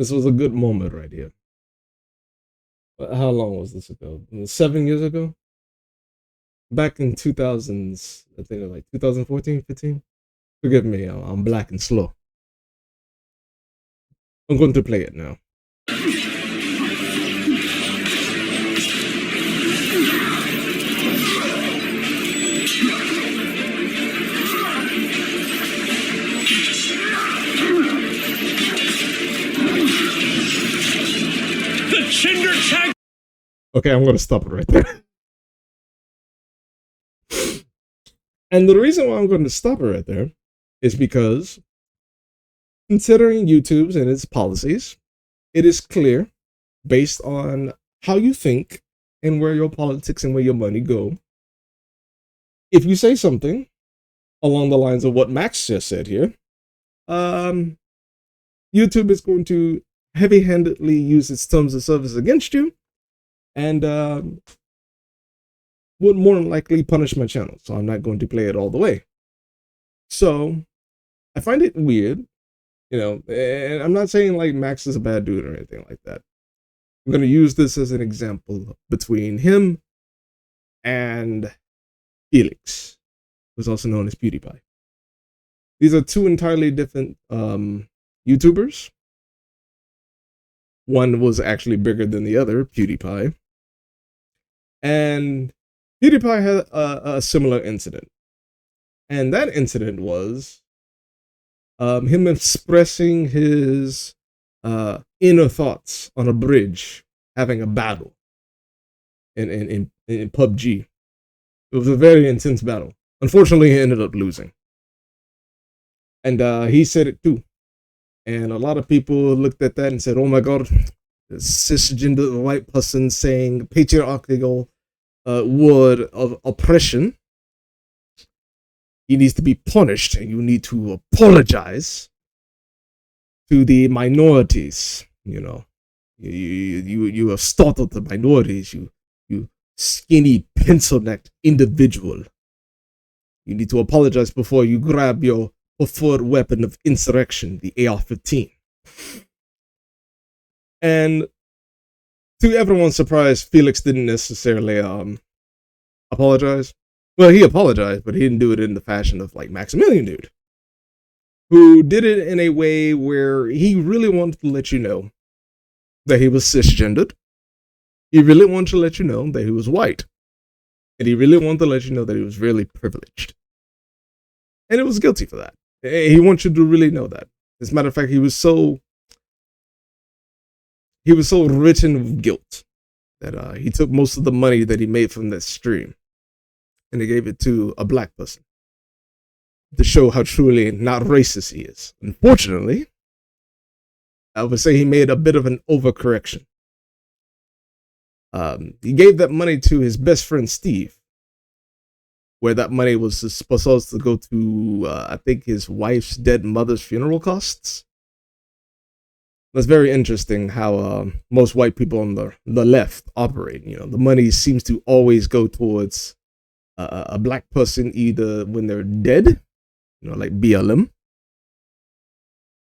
This was a good moment right here. How long was this ago? 7 years ago? Back in 2000s, I think it was like 2014, 15. Forgive me, I'm black and slow. I'm going to play it now. The gender tag. Okay, I'm going to stop it right there. And the reason why I'm going to stop it right there is because, considering YouTube's and its policies, it is clear, based on how you think and where your politics and where your money go. If you say something along the lines of what Max just said here, YouTube is going to heavy-handedly use its terms of service against you, and would more than likely punish my channel. So I'm not going to play it all the way. So I find it weird, and I'm not saying like Max is a bad dude or anything like that. I'm going to use this as an example between him and Felix, who's also known as PewDiePie. These are two entirely different YouTubers. One was actually bigger than the other, PewDiePie. And PewDiePie had a similar incident. And that incident was him expressing his inner thoughts on a bridge, having a battle in PUBG. It was a very intense battle. Unfortunately, he ended up losing. And he said it too. And a lot of people looked at that and said, oh my God, the cisgender white person saying patriarchal word of oppression. He needs to be punished, and you need to apologize to the minorities. You have startled the minorities, you skinny pencil-necked individual. You need to apologize before you grab your preferred weapon of insurrection, the AR-15. And to everyone's surprise, Felix didn't necessarily apologize. Well, he apologized, but he didn't do it in the fashion of like Maximilian Dude, who did it in a way where he really wanted to let you know that he was cisgendered. He really wanted to let you know that he was white. And he really wanted to let you know that he was really privileged. And he was guilty for that. He wants you to really know that. As a matter of fact, he was so written with guilt that he took most of the money that he made from that stream and he gave it to a black person to show how truly not racist he is. Unfortunately, I would say he made a bit of an overcorrection. He gave that money to his best friend Steve, where that money was supposed to go to, I think, his wife's dead mother's funeral costs. That's very interesting how most white people on the left operate. The money seems to always go towards a black person, either when they're dead, like BLM,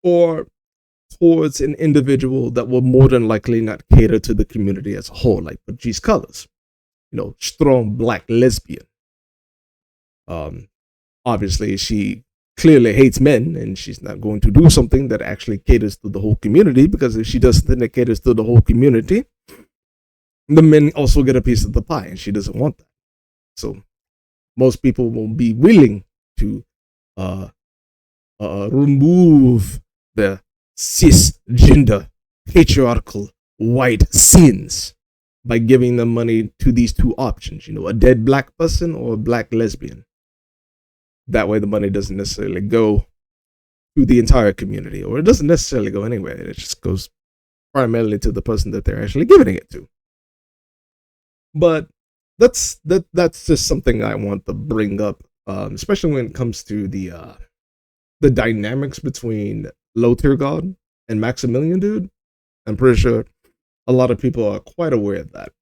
or towards an individual that will more than likely not cater to the community as a whole, like Patrice Colors, strong black lesbian. Obviously, she clearly hates men, and she's not going to do something that actually caters to the whole community, because if she does something that caters to the whole community, the men also get a piece of the pie, and she doesn't want that. So most people won't be willing to remove the cisgender, patriarchal, white sins by giving them money to these two options, a dead black person or a black lesbian. That way the money doesn't necessarily go to the entire community, or it doesn't necessarily go anywhere. It just goes primarily to the person that they're actually giving it to. But that's just something I want to bring up, especially when it comes to the dynamics between Low Tier God and Maximilian Dude. I'm pretty sure a lot of people are quite aware of that.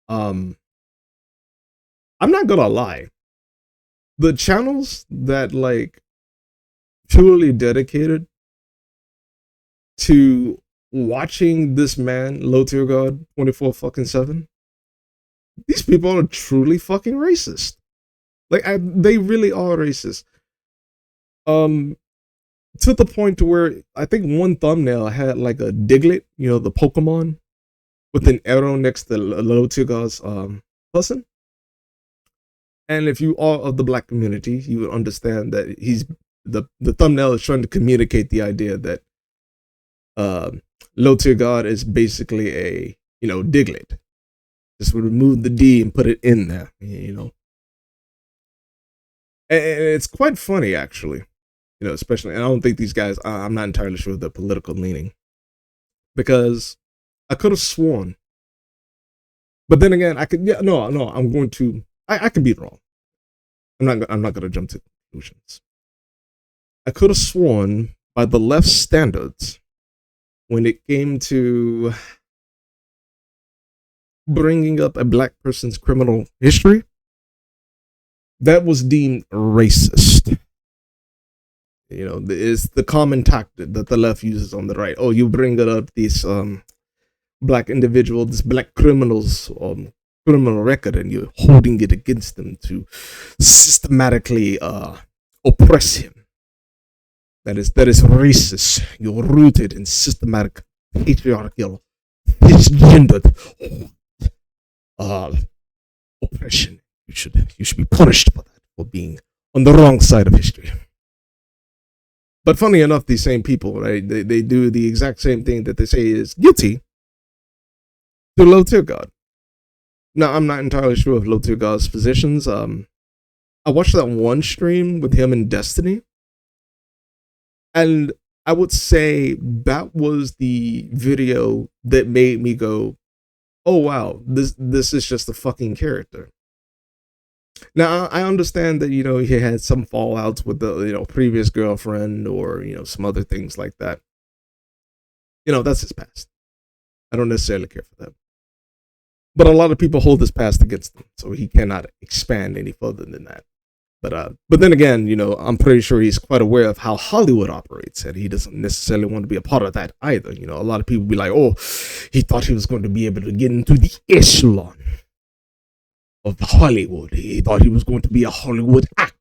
I'm not gonna lie. The channels that like purely dedicated to watching this man, low tier god, 24 fucking 7. These people are truly fucking racist. Like, they really are racist. To the point to where I think one thumbnail had like a Diglett, you know, the Pokemon, with an arrow next to low tier god's person. And if you are of the black community, you would understand that the thumbnail is trying to communicate the idea that low tier god is basically a, you know, Diglett. Just remove the D and put it in there, you know. And it's quite funny, actually, you know, especially, and I don't think these guys, I'm not entirely sure of their political leaning, because I could have sworn, but then again, I could, I'm going to, I could be wrong. I'm not going to jump to conclusions. I could have sworn by the left standards, when it came to bringing up a black person's criminal history, that was deemed racist. You know, it's the common tactic that the left uses on the right. Oh, you bring it up, these black individual, this black criminal's criminal record, and you're holding it against them to systematically oppress him. That is racist. You're rooted in systematic patriarchal, cisgendered oppression. You should be punished for that, for being on the wrong side of history. But funny enough, these same people, right? They do the exact same thing that they say is guilty to low tier god. Now, I'm not entirely sure of low tier god's positions. I watched that one stream with him and Destiny, and I would say that was the video that made me go, oh wow, this is just a fucking character. Now, I understand that, you know, he had some fallouts with the, you know, previous girlfriend, or, you know, some other things like that. You know, that's his past. I don't necessarily care for that. But a lot of people hold his past against him, so he cannot expand any further than that. But then again, you know, I'm pretty sure he's quite aware of how Hollywood operates, and he doesn't necessarily want to be a part of that either. You know, a lot of people be like, oh, he thought he was going to be able to get into the echelon of Hollywood. He thought he was going to be a Hollywood actor.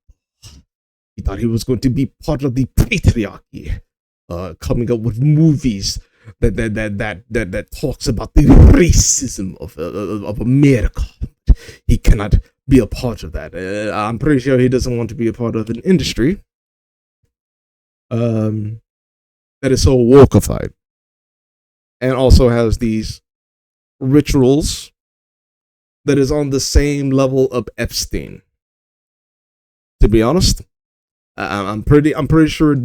He thought he was going to be part of the patriarchy, coming up with movies that talks about the racism of America. He cannot be a part of that. I'm pretty sure he doesn't want to be a part of an industry that is so wokeified, and also has these rituals that is on the same level of Epstein. To be honest, I'm pretty sure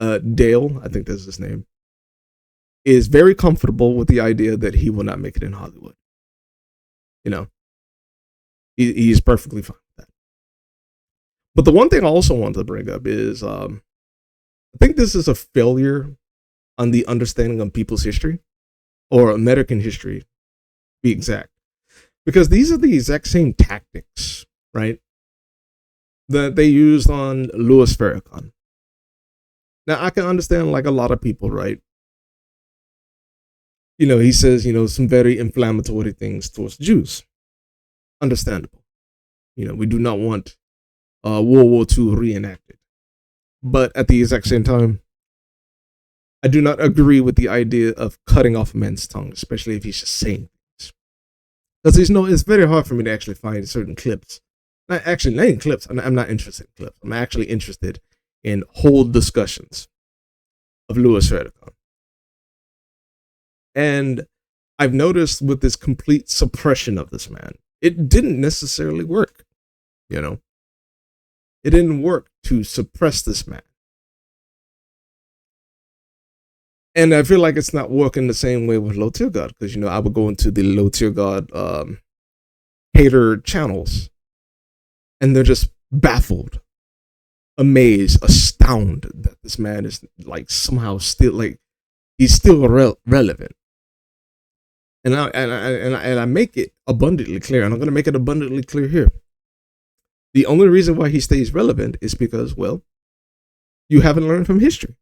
Dale, I think that's his name, is very comfortable with the idea that he will not make it in Hollywood. You know, he's perfectly fine with that. But the one thing I also want to bring up is, I think this is a failure on the understanding of people's history, or American history, to be exact. Because these are the exact same tactics, right, that they used on Louis Farrakhan. Now, I can understand, like, a lot of people, right? You know, he says, you know, some very inflammatory things towards Jews. Understandable. You know, we do not want World War II reenacted. But at the exact same time, I do not agree with the idea of cutting off a man's tongue, especially if he's just saying things. Because it's very hard for me to actually find certain clips. Not in clips. I'm not interested in clips. I'm actually interested in whole discussions of Louis Farrakhan. And I've noticed with this complete suppression of this man, it didn't necessarily work. You know, it didn't work to suppress this man. And I feel like it's not working the same way with low tier god, because, you know, I would go into the low tier god hater channels, and they're just baffled, amazed, astounded that this man is, like, somehow still, like, he's still relevant. And I make it abundantly clear, and I'm going to make it abundantly clear here. The only reason why he stays relevant is because, well, you haven't learned from history.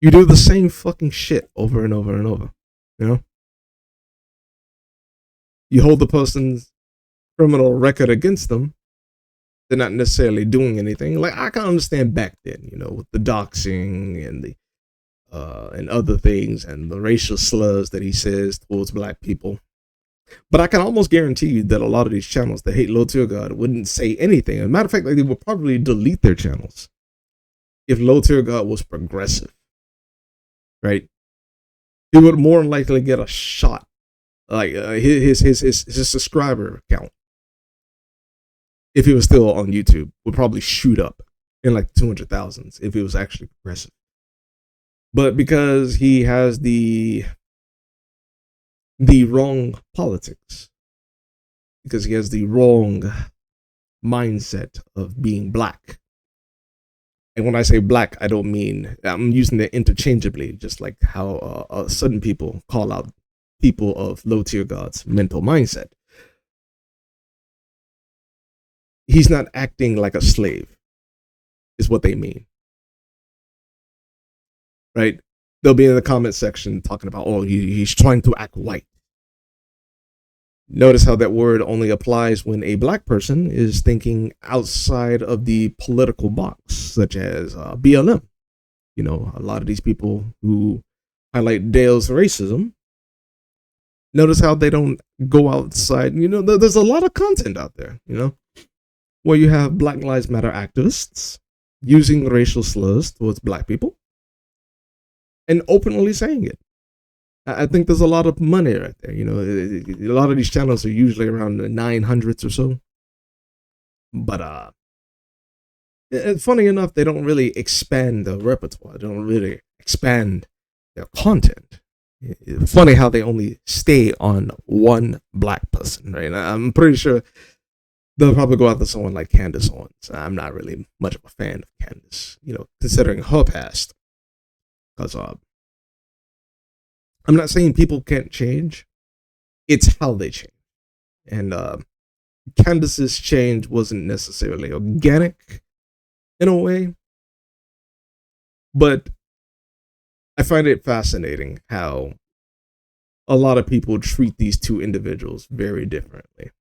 You do the same fucking shit over and over and over. You know? You hold the person's criminal record against them. They're not necessarily doing anything. Like, I can understand back then, you know, with the doxing and the and other things and the racial slurs that he says towards black people. But I can almost guarantee you that a lot of these channels that hate Low Tier God wouldn't say anything. As a matter of fact, like, they would probably delete their channels if Low Tier God was progressive, right? He would more than likely get a shot, like his subscriber count, if he was still on YouTube, would probably shoot up in like 200,000s if he was actually progressive. But because he has the wrong politics, because he has the wrong mindset of being black. And when I say black, I don't mean, I'm using it interchangeably, just like how certain people call out people of Low Tier God's mental mindset. He's not acting like a slave, is what they mean. Right? They'll be in the comment section talking about, oh, he's trying to act white. Notice how that word only applies when a black person is thinking outside of the political box, such as BLM. You know, a lot of these people who highlight Dale's racism, notice how they don't go outside. You know, there's a lot of content out there, you know, where you have Black Lives Matter activists using racial slurs towards black people and openly saying it. I think there's a lot of money right there. You know, a lot of these channels are usually around the 900s or so. But funny enough, they don't really expand the repertoire. They don't really expand their content. It's funny how they only stay on one black person, right? I'm pretty sure they'll probably go after someone like Candace Owens. I'm not really much of a fan of Candace, you know, considering her past. Because I'm not saying people can't change. It's how they change. And Candace's change wasn't necessarily organic in a way. But I find it fascinating how a lot of people treat these two individuals very differently.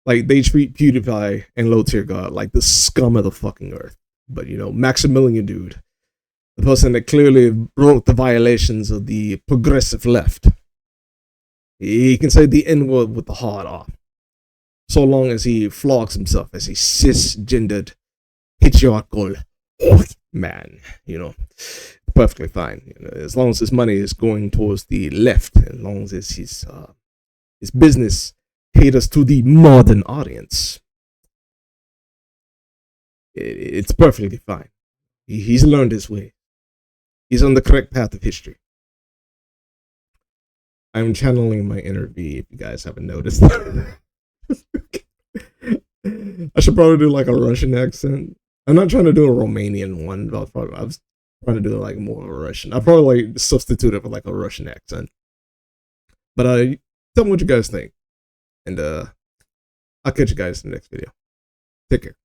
Like, they treat PewDiePie and Low Tier God like the scum of the fucking earth. But, you know, Maximilian Dude, the person that clearly broke the violations of the progressive left, he can say the N-word with the hard R, so long as he flogs himself as a cisgendered, patriarchal man, you know, perfectly fine. You know, as long as his money is going towards the left, as long as his business caters to the modern audience, it's perfectly fine. He's learned his way. He's on the correct path of history. I'm channeling my inner V, if you guys haven't noticed. I should probably do like a Russian accent. I'm not trying to do a Romanian one, but I was trying to do like more of a Russian. I'll probably like substitute it with like a Russian accent. But tell me what you guys think. And I'll catch you guys in the next video. Take care.